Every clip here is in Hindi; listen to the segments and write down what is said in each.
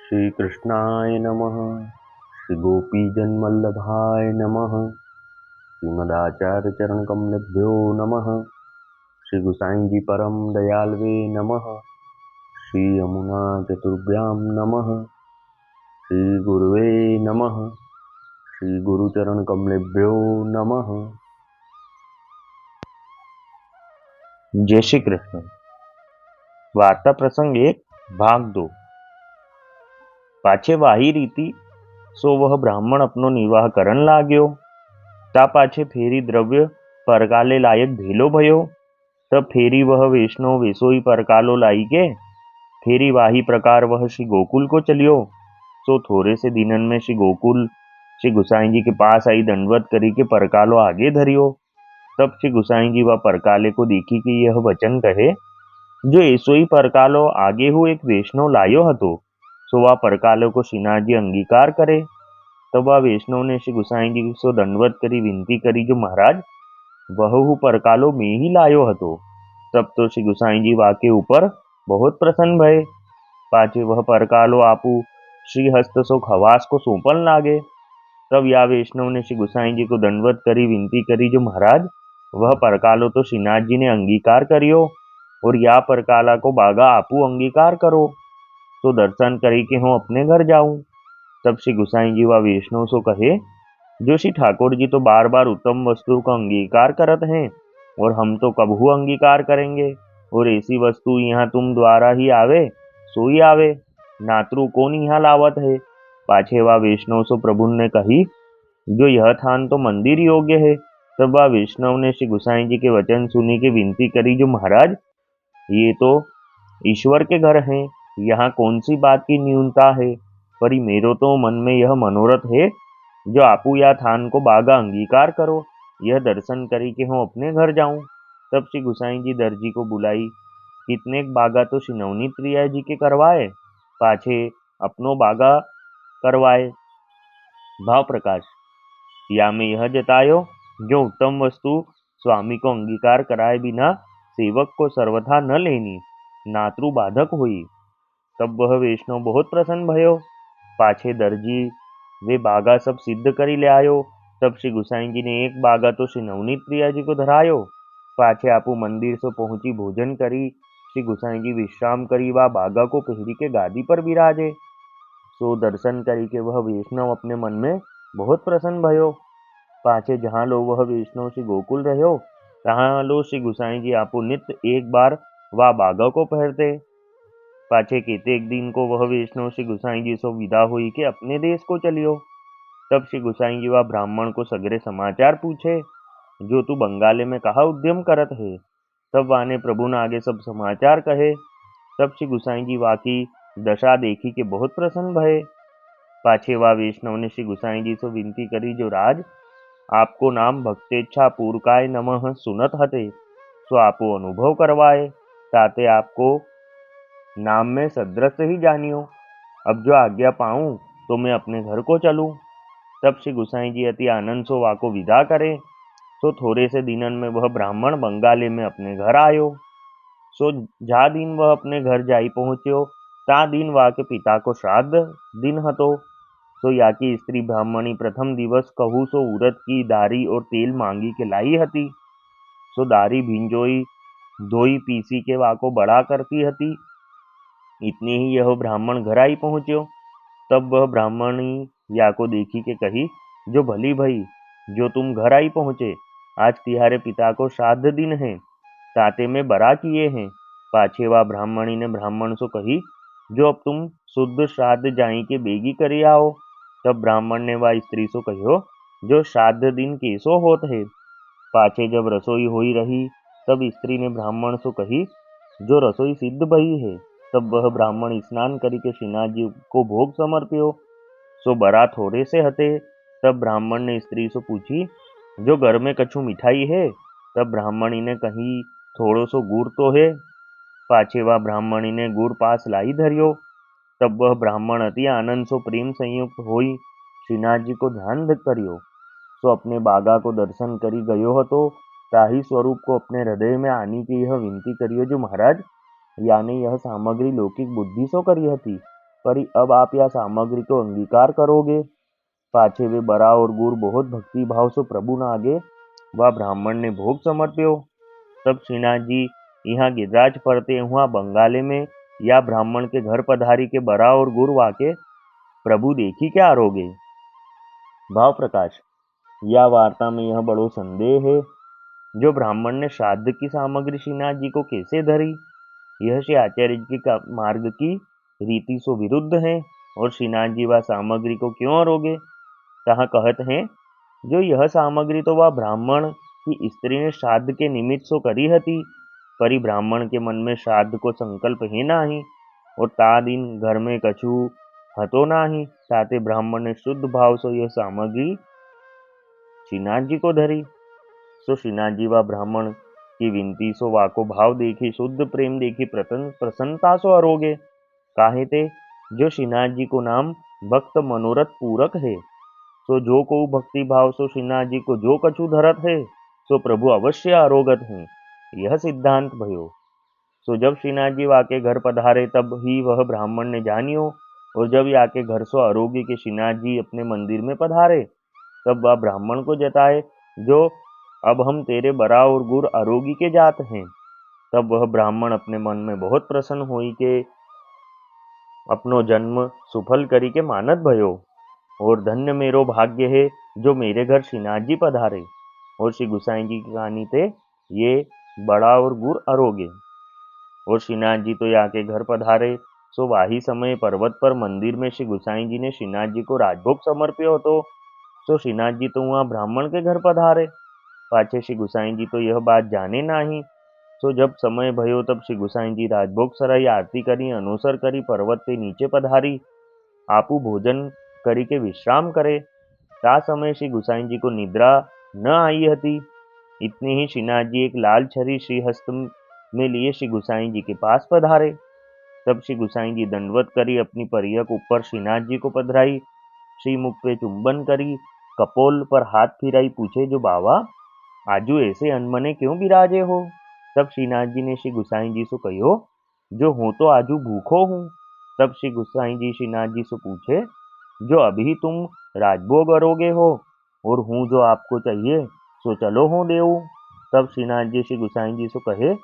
श्री कृष्णाय नमः। श्री गोपीजनवल्लभाय नमः। श्रीमदाचार्य चरण कमलेभ्यो नमः। श्री गुसाई जी परम दयालवे नमः। श्री यमुना चतुर्भ्यां नमः। श्री गुरुवे नमः। श्री गुरुचरण कमलेभ्यो नमः। जय श्री कृष्ण। वार्ता प्रसंग 1 भाग 2। पाछे वाही रीति सो वह ब्राह्मण अपनो निर्वाह करन लाग्यो। ता पाछे फेरी द्रव्य परकाले लायक भेलो भयो। तब फेरी वह वैष्णव वेसोई परकालो लाई के फेरी वाही प्रकार वह श्री गोकुल को चलियो। सो थोड़े से दिनन में श्री गोकुल श्री गुसाई जी के पास आई दंडवत करी के परकालो आगे धरियो। तब श्री गुसाई जी वह परकाले को देखी कि यह वचन कहे, जो ऐसोई परकालो आगे हु एक वैष्णव लायो हतो, सो वह परकालो को श्रीनाथ जी अंगीकार करे। तब वह वैष्णव ने श्री गुसाई जी को दंडवत करी विनती करी, जो महाराज वह परकालो में ही लायो हतो। तब तो श्री गुसाई जी वाके ऊपर बहुत प्रसन्न भये। पाछे वह परकालो आपू श्री हस्त सो खवास को सौंपन लागे। तब या वैष्णव ने श्री गुसाई जी को दंडवत करी विनती करी, जो महाराज वह परकालो तो श्रीनाथ जी ने अंगीकार करियो और या परकाला को बागा आपू अंगीकार करो, तो दर्शन करी के हूँ अपने घर जाऊं। तब श्री गुसाई जी व वैष्णव सो कहे, जो श्री ठाकुर जी तो बार बार उत्तम वस्तु का अंगीकार करत हैं और हम तो कबहू अंगीकार करेंगे, और ऐसी वस्तु यहाँ तुम द्वारा ही आवे सो ही आवे, नातरू कौन यहाँ लावत है। पाछे वा वैष्णव सो प्रभु ने कही, जो यह थान तो मंदिर योग्य है। तब वह वैष्णव ने श्री गुसाई जी के वचन सुनी के विनती करी, जो महाराज ये तो ईश्वर के घर हैं, यहाँ कौन सी बात की न्यूनता है। परी मेरो तो मन में यह मनोरथ है, जो आपू या थान को बागा अंगीकार करो, यह दर्शन करी के हूँ अपने घर जाऊं। तब श्री गुसाई जी दर्जी को बुलाई, कितने बागा तो श्री नवनीत प्रिया जी के करवाए, पाछे अपनो बागा करवाए। भाव प्रकाश या में यह जतायो, जो उत्तम वस्तु स्वामी को अंगीकार कराए बिना सेवक को सर्वथा न लेनी, नातृ बाधक हुई। तब वह वैष्णव बहुत प्रसन्न भयो। पाछे दर्जी वे बागा सब सिद्ध करी ले आयो। तब श्री गुसाई जी ने एक बागा तो श्री नवनीत प्रिया जी को धरायो। पाछे आपू मंदिर से पहुंची भोजन करी। श्री गुसाई जी विश्राम करी वा बागा को पहरी के गादी पर विराजे। सो दर्शन करी के वह वैष्णव अपने मन में बहुत प्रसन्न भयो। पाछे जहाँ लो वह वैष्णव श्री गोकुल रहो, तहाँ लो श्री गुसाई जी आपू नित्य एक बार वा बागा को पहरते। पाछे केतेक दिन को वह वैष्णव श्री गुसाई जी सो विदा हुई के अपने देश को चलियो। तब श्री गुसाई जी वह ब्राह्मण को सगरे समाचार पूछे, जो तू बंगाले में कहा उद्यम करत है। तब वाने प्रभु ने आगे सब समाचार कहे। तब श्री गुसाई जी वाकी दशा देखी के बहुत प्रसन्न भये। पाछे वा वैष्णव ने श्री गुसाई जी से विनती करी, जो राज आपको नाम भक्तेच्छा पूर्वकाय नमः सुनत हते, सो आपो अनुभव करवाए, ताते आपको नाम में सदृश ही जानियो। अब जो आज्ञा पाऊं तो मैं अपने घर को चलूं। तब श्री गुसाई जी अति आनंद सो वाको विदा करे। सो थोड़े से दिनन में वह ब्राह्मण बंगाले में अपने घर आयो। सो जा दिन वह अपने घर जाई पहुंच्यो, ता दिन वा के पिता को श्राद्ध दिन हतो। सो या की स्त्री ब्राह्मणी प्रथम दिवस कहू सो उरद की दारी और तेल मांगी के लाई हती। सो दारी भिंजोई धोई पीसी के वाको बड़ा करती हती। इतने ही यह ब्राह्मण घर आई पहुंच्यो। तब वह ब्राह्मणी या को देखी के कही, जो भली भई, जो तुम घर आई पहुंचे, आज तिहारे पिता को श्राद्ध दिन है, ताते में बरा किए हैं। पाछे वा ब्राह्मणी ने ब्राह्मण सो कही, जो अब तुम शुद्ध श्राद्ध जाई के बेगी करी आओ। तब ब्राह्मण ने वह स्त्री सो कहो, जो श्राद्ध दिन केसो होत है। पाछे जब रसोई होई रही, तब स्त्री ने ब्राह्मण सो कही, जो रसोई सिद्ध भई है। तब वह ब्राह्मण स्नान करी के श्रीनाथ जी को भोग समर्प्यो। सो बरा थोड़े से हते। तब ब्राह्मण ने स्त्री से पूछी, जो घर में कछु मिठाई है। तब ब्राह्मणी ने कही, थोड़ो सो गुड़ तो है। पाछे वा ब्राह्मणी ने गुड़ पास लाई धरियो। तब वह ब्राह्मण अति आनंद सो प्रेम संयुक्त होई श्रीनाथ जी को ध्यान करियो। सो अपने बागा को दर्शन करी गयो हतो, ताही स्वरूप को अपने हृदय में आनी की यह विनती करियो, जो महाराज यानी यह सामग्री लौकिक बुद्धि सो करी हती, परी अब आप यह सामग्री को अंगीकार करोगे। पाछे वे बरा और गुड़ बहुत भक्ति भाव से प्रभु न आगे वह ब्राह्मण ने भोग समर्प्यो। तब श्रीनाथ जी यहाँ गिरिराज पड़ते हुआ बंगाले में या ब्राह्मण के घर पधारी के बरा और गुड़ वाके प्रभु देखी क्या आरोगे। भाव प्रकाश या वार्ता में यह बड़ो संदेह है, जो ब्राह्मण ने श्राद्ध की सामग्री श्रीनाथ जी को कैसे धरी, यह श्री आचार्य जी का मार्ग की रीति से विरुद्ध है, और श्रीनाथ जी वह सामग्री को क्यों आरोगे। कहा कहत हैं, जो यह सामग्री तो वह ब्राह्मण की स्त्री ने श्राद्ध के निमित्त सो करी हती, परी ब्राह्मण के मन में श्राद्ध को संकल्प है नाही, और ता दिन घर में कछु हतो नाही, ताते ब्राह्मण ने शुद्ध भाव से यह सामग्री श्रीनाथ जी को धरी। सो श्रीनाथ जी व ब्राह्मण की विनती सो वाको भाव देखी, शुद्ध प्रेम देखी प्रसन्नता सो अरोगे। काहे ते जो श्रीनाथ जी को नाम भक्त मनोरथ पूरक है, सो जो को भक्ति भाव सो श्रीनाथ जी को जो कछु धरत है, सो प्रभु अवश्य आरोगत हैं, यह सिद्धांत भयो। सो जब श्रीनाथ जी वाके घर पधारे तब ही वह ब्राह्मण ने जानियो, और जब याके घर सो आरोग्य के श्रीनाथ जी अपने मंदिर में पधारे, तब वह ब्राह्मण को जताए, जो अब हम तेरे बरा और गुड़ आरोगी के जात हैं। तब वह ब्राह्मण अपने मन में बहुत प्रसन्न हुई के अपनो जन्म सुफल करी के मानत भयो, और धन्य मेरो भाग्य है जो मेरे घर श्रीनाथ जी पधारे। और श्री गुसाई जी की कहानी थे ये बड़ा और गुड़ आरोगे। और श्रीनाथ जी तो यहाँ के घर पधारे, सो वाही समय पर्वत पर मंदिर में श्री गुसाई जी ने श्रीनाथ जी को राजभोग समर्प्यो હતો। सो श्रीनाथ जी तो वहाँ ब्राह्मण के घर पधारे। पाछे श्री गुसाई जी तो यह बात जाने नाही। सो जब समय भयो तब श्री गुसाई जी राजभोग सराई आरती करी अनुसर करी पर्वत के नीचे पधारी, आपू भोजन करी के विश्राम करे। ता समय श्री गुसाई जी को निद्रा न आई हती। इतनी ही श्रीनाथ जी एक लाल छरी श्रीहस्त में लिए श्री गुसाई जी के पास पधारे। तब श्री गुसाई जी दंडवत करी अपनी परियक ऊपर श्रीनाथ जी को पधराई, श्री मुख पे चुंबन करी, कपोल पर हाथ फिराई, पूछे, जो बाबा आजू ऐसे अनमने क्यों बिराजे हो। तब श्रीनाथ जी ने श्री गुसाई जी से कहो, जो हूँ तो आजू भूखो हूँ। तब श्री गुसाई जी श्रीनाथ जी से पूछे, जो अभी तुम राजभोग अरोगे हो, और हूँ जो आपको चाहिए सो चलो हो देऊ। तब श्रीनाथ जी श्री गुसाई जी से कहे,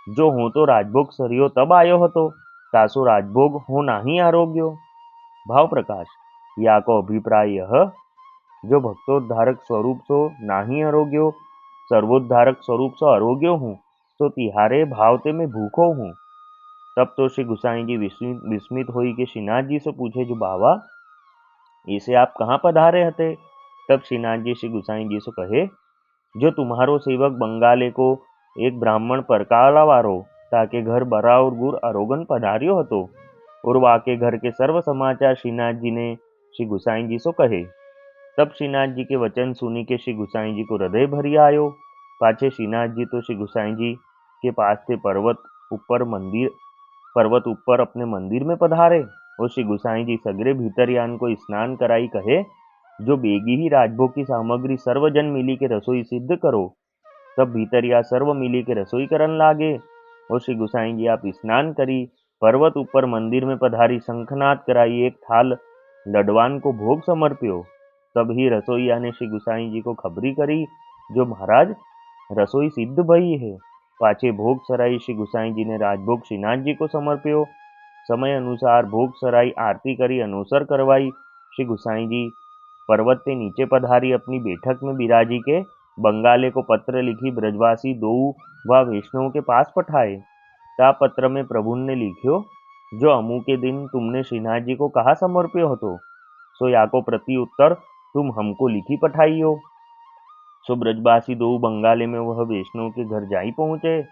जो हूँ तो राजभोग सरियो तब आयो हतो, तासो राजभोग हो नाही आरोग्यो। भाव प्रकाश या को अभिप्राय यह, जो भक्तोद्धारक स्वरूप सो नाही आरोग्यो, सर्वोद्धारक स्वरूप सो आरोग्यो हूँ, तो तिहारे भावते में भूखो हूँ। तब तो श्री गुसाई जी विस्मित हुई कि श्रीनाथ जी से पूछे, जो बाबा इसे आप कहाँ पधारे हते। तब श्रीनाथ जी श्री गुसाई जी से कहे, जो तुम्हारो सेवक बंगाले को एक ब्राह्मण परकाला वारो ताके घर बरा और गुड़ आरोगन पधारियो हतो, और वाके घर के सर्व समाचार श्रीनाथ जी ने श्री गुसाई जी से कहे। तब श्रीनाथ जी के वचन सुनी के श्री गुसाई जी को हृदय भरी आयो। पाछे श्रीनाथ जी तो श्री गुसाई जी के पास थे पर्वत ऊपर अपने मंदिर में पधारे, और श्री गुसाई जी सगरे भीतरयान को स्नान कराई कहे, जो बेगी ही राजभोग की सामग्री सर्वजन मिली के रसोई सिद्ध करो। तब भीतरिया सर्व मिली के रसोई करन लागे, और श्री गुसाई जी आप स्नान करी पर्वत ऊपर मंदिर में पधारी शंखनाद कराई एक थाल लडवान को भोग समर्प्यो। तब ही रसोईया ने श्री गुसाई जी को खबरी करी, जो महाराज रसोई सिद्ध भई है। पाछे भोग सराई श्री गुसाई जी ने राजभोग श्रीनाथ जी को समर्प्यो। समय अनुसार भोग सराई आरती करी अनुसर करवाई। श्री गुसाई जी पर्वत के नीचे पधारी अपनी बैठक में बिराजी के बंगाले को पत्र लिखी ब्रजवासी दो व वैष्णव के पास पठाए। ता पत्र में प्रभु ने लिखियो, जो अमु के दिन तुमने श्रीनाथ जी को कहा समर्प्यो हो, सो याको प्रति उत्तर तुम हमको लिखी पठाइयो। सो ब्रजवासी दो बंगाले में वह वैष्णव के घर जाई पहुंचे।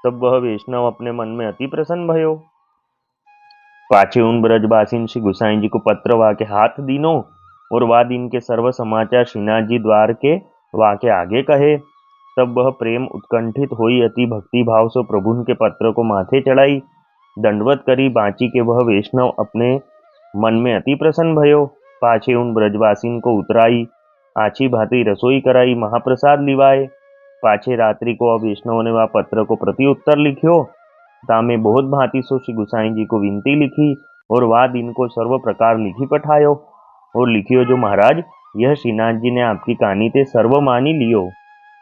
तब वह वैष्णव अपने मन में अति प्रसन्न भयो। पाछे उन ब्रजवासी श्री गुसाई जी को पत्र वाके हाथ दीनो, और वा दिन के सर्व समाचार श्रीनाथ जी द्वार के वाके आगे कहे। तब वह प्रेम उत्कंठित होई अति भक्ति भाव से प्रभु के पत्र को माथे चढ़ाई, दंडवत करी बाँची के वह वैष्णव अपने मन में अति प्रसन्न भयो। पाछे उन ब्रजवासीन को उतराई, आछी भांति रसोई कराई, महाप्रसाद लिवाए। पाछे रात्रि को वैष्णव ने वह पत्र को प्रति उत्तर लिखियो। तामे बहुत भांति सो श्री गुसाई जी को विनती लिखी, और वाद इनको सर्व प्रकार लिखी पठायो। और लिखियो जो महाराज, यह श्रीनाथ जी ने आपकी कहानी ते सर्व मानी लियो,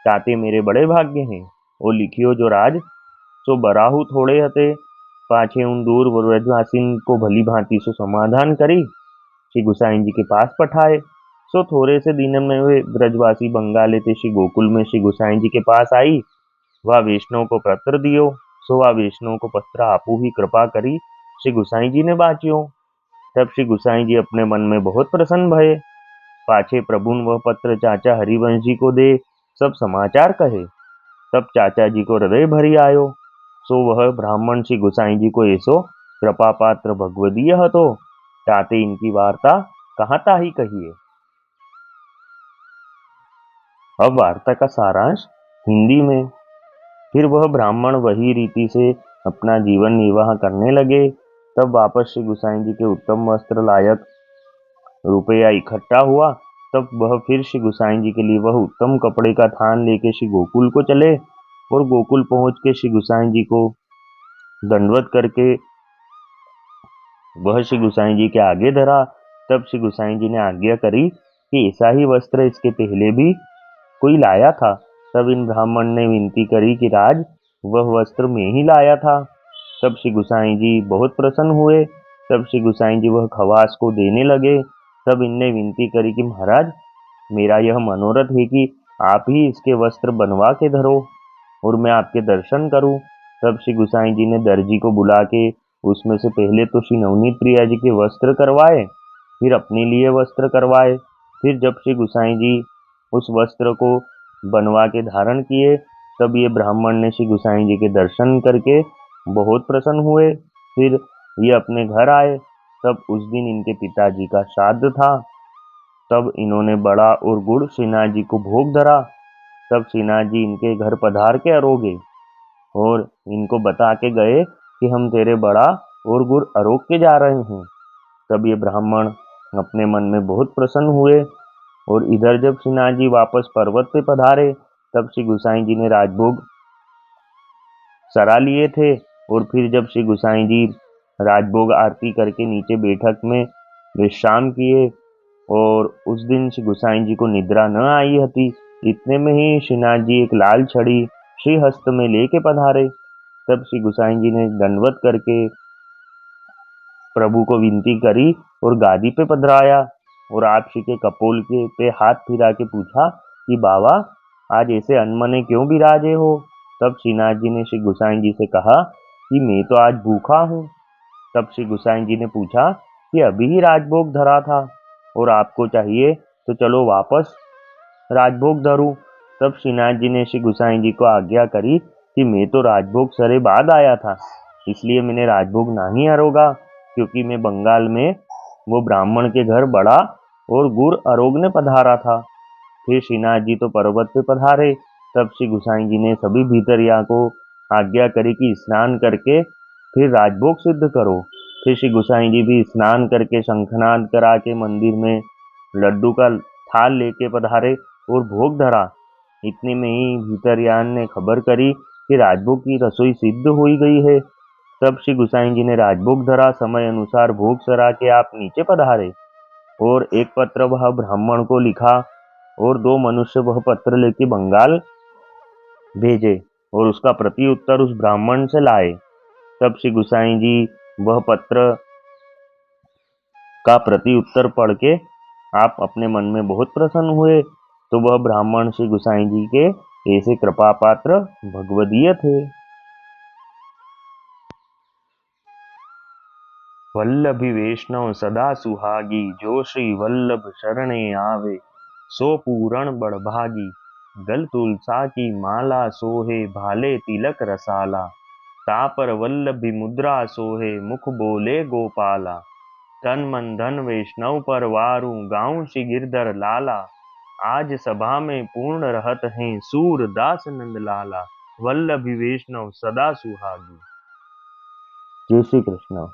ताते मेरे बड़े भाग्य हैं। और लिखियो जो राज, सो बराहु थोड़े हते, पाछे उन दूर व्रजवासीन को भली भांति सो समाधान करी श्री गुसाई जी के पास पठाए। सो थोड़े से दिन में वे ब्रजवासी बंगाले ते श्री गोकुल में श्री गुसाई जी के पास आई। वह वैष्णव को पत्र दियो। सो वह वैष्णव को पत्र आपू ही कृपा करी श्री गुसाई जी ने बाचियो। तब श्री गुसाई जी अपने मन में बहुत प्रसन्न भये। पाछे प्रभु वह पत्र चाचा हरिवंश जी को दे सब समाचार कहे। तब चाचा जी को हृदय भरी आयो। सो वह ब्राह्मण श्री गुसाई जी को ऐसो कृपा पात्र भगवदीय हतो, ताते इनकी वार्ता कहाँ ताही कहिए। अब वार्ता का सारांश हिंदी में। फिर वह ब्राह्मण वही रीति से अपना जीवन निर्वाह करने लगे। तब वापस श्री गुसाई जी के उत्तम वस्त्र लायक रुपया इकट्ठा हुआ। तब वह फिर श्री गुसाई जी के लिए वह उत्तम कपड़े का थान लेके श्री गोकुल को चले। और गोकुल पहुंच के श्री गुसाई जी को दंडवत करके वह श्री गुसाई जी के आगे धरा। तब श्री गुसाई जी ने आज्ञा करी कि ऐसा ही वस्त्र इसके पहले भी कोई लाया था। तब इन ब्राह्मण ने विनती करी कि राज, वह वस्त्र मैं ही लाया था। तब श्री गुसाई जी बहुत प्रसन्न हुए। तब श्री गुसाई जी वह खवास को देने लगे। तब इनने विनती करी कि महाराज, मेरा यह मनोरथ है कि आप ही इसके वस्त्र बनवा के धरो और मैं आपके दर्शन करूं। तब श्री गुसाई जी ने दर्जी को बुला के उसमें से पहले तो श्री नवनीत प्रिया जी के वस्त्र करवाए, फिर अपने लिए वस्त्र करवाए। फिर जब श्री गुसाई जी उस वस्त्र को बनवा के धारण किए, तब ये ब्राह्मण ने श्री गुसाई जी के दर्शन करके बहुत प्रसन्न हुए। फिर ये अपने घर आए। तब उस दिन इनके पिताजी का श्राद्ध था। तब इन्होंने बड़ा और गुड़ श्रीनाथ जी को भोग धरा। तब श्रीनाथ जी इनके घर पधार के अरोगे और इनको बता के गए कि हम तेरे बड़ा और गुड़ अरोग के जा रहे हैं। तब ये ब्राह्मण अपने मन में बहुत प्रसन्न हुए। और इधर जब श्रीनाथ जी वापस पर्वत पे पधारे, तब श्री गुसाई जी ने राजभोग सरा लिए थे। और फिर जब श्री गुसाई जी राजभोग आरती करके नीचे बैठक में विश्राम किए, और उस दिन श्री गुसाई जी को निद्रा न आई थी। इतने में ही श्रीनाथ जी एक लाल छड़ी श्री हस्त में लेके पधारे। तब श्री गुसाई जी ने दंडवत करके प्रभु को विनती करी और गादी पे पधराया। और आप श्री के कपोल के पे हाथ फिरा के पूछा कि बाबा, आज ऐसे अनमने क्यों विराजे हो। तब श्रीनाथ जी ने श्री गुसाई जी से कहा कि मैं तो आज भूखा हूँ। तब श्री गुसाई जी ने पूछा कि अभी ही राजभोग धरा था और आपको चाहिए तो चलो वापस राजभोग धरूं। तब श्रीनाथ जी ने श्री गुसाई जी को आज्ञा करी कि मैं तो राजभोग सरे बाद आया था, इसलिए मैंने राजभोग नहीं अरोगा, क्योंकि मैं बंगाल में वो ब्राह्मण के घर बड़ा और गुड़ अरोगने पधारा था। फिर श्रीनाथ जी तो पर्वत पे पधारे। तब श्री गुसाई जी ने सभी भीतरिया को आज्ञा करी कि स्नान करके फिर राजभोग सिद्ध करो। फिर श्री गुसाई जी भी स्नान करके शंखनाद करा के मंदिर में लड्डू का थाल लेके पधारे और भोग धरा। इतने में ही भीतरयान ने खबर करी कि राजभोग की रसोई सिद्ध हुई गई है। तब श्री गुसाई जी ने राजभोग धरा, समय अनुसार भोग सरा के आप नीचे पधारे और एक पत्र वह ब्राह्मण को लिखा और दो मनुष्य वह पत्र लेके बंगाल भेजे और उसका प्रति उत्तर उस ब्राह्मण से लाए। तब श्री गुसाई जी वह पत्र का प्रति उत्तर पढ़ के आप अपने मन में बहुत प्रसन्न हुए। तो वह ब्राह्मण श्री गुसाई जी के ऐसे कृपा पात्र भगवदीय थे। वल्लभी वैष्णव सदा सुहागी, जो श्री वल्लभ शरणे आवे, सो पूरण बड़भागी। गल तुलसा की माला सोहे, भाले तिलक रसाला, तापर वल्लभी मुद्रा सोहे, मुख बोले गोपाला। तन मन धन वैष्णव पर वारू, गाऊं श्री गिरधर लाला। आज सभा में पूर्ण रहत हैं, सूर दास नंद लाला। वल्लभी वैष्णव सदा सुहागी। जय श्री कृष्ण।